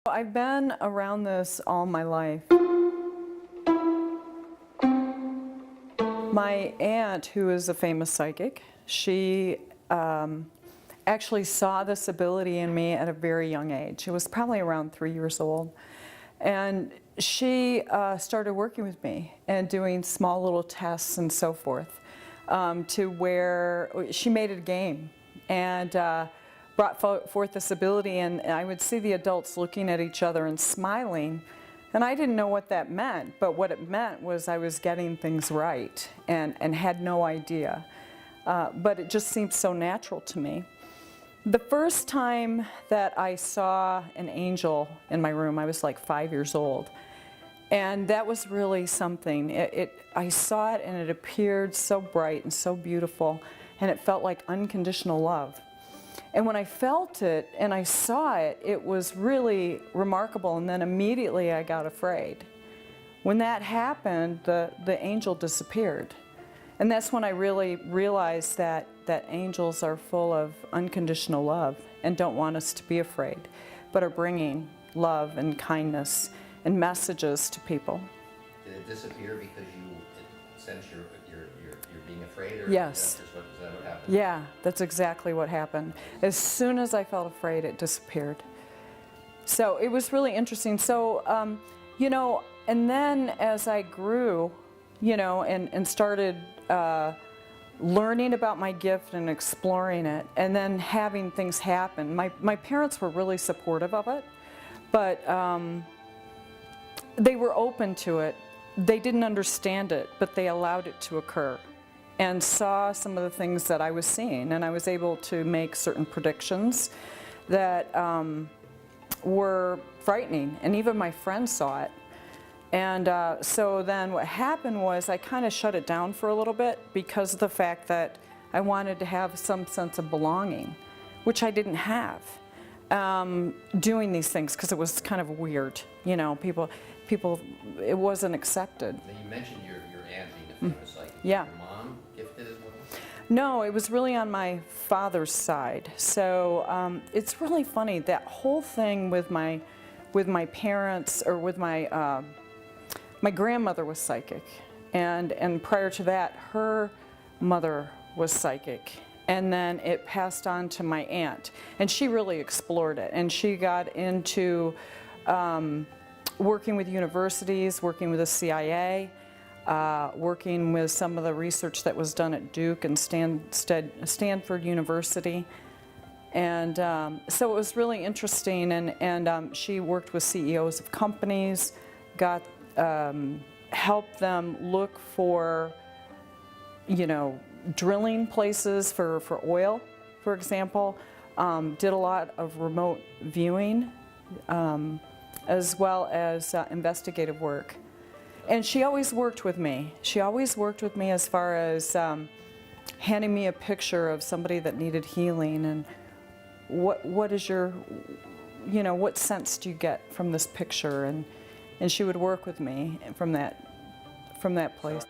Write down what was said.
I've been around this all my life. My aunt, who is a famous psychic, she actually saw this ability in me at a very young age. It was probably around 3 years old. And she started working with me and doing small little tests and so forth, to where she made it a game and brought forth this ability, and I would see the adults looking at each other and smiling, and I didn't know what that meant, but what it meant was I was getting things right and had no idea. But it just seemed so natural to me. The first time that I saw an angel in my room, I was like 5 years old. And that was really something. I saw it and it appeared so bright and so beautiful, and it felt like unconditional love. And when I felt it and I saw it, it was really remarkable, and then immediately I got afraid. When that happened, the angel disappeared. And that's when I really realized that angels are full of unconditional love and don't want us to be afraid, but are bringing love and kindness and messages to people. Did it disappear because you sense you're being afraid? Or Yes. Is that what happened? Yeah, that's exactly what happened. As soon as I felt afraid, it disappeared. So it was really interesting. So, you know, and then as I grew, you know, and started learning about my gift and exploring it, and then having things happen. My parents were really supportive of it, but they were open to it. They didn't understand it, but they allowed it to occur and saw some of the things that I was seeing, and I was able to make certain predictions that were frightening, and even my friends saw it. And so then what happened was I kind of shut it down for a little bit because of the fact that I wanted to have some sense of belonging, which I didn't have, doing these things, because it was kind of weird. You know, people, it wasn't accepted. Now you mentioned your aunt being a famous psychic. Yeah. Your mom gifted as well? No, it was really on my father's side. So it's really funny, that whole thing with my parents, or with my grandmother was psychic, and prior to that, her mother was psychic, and then it passed on to my aunt, and she really explored it, and she got into working with universities, working with the CIA, working with some of the research that was done at Duke and Stanford University. And so it was really interesting, and she worked with CEOs of companies, helped them look for, you know, drilling places for oil, for example, did a lot of remote viewing, as well as investigative work. And she always worked with me. She always worked with me as far as handing me a picture of somebody that needed healing, and what is your, you know, what sense do you get from this picture? And she would work with me from that place.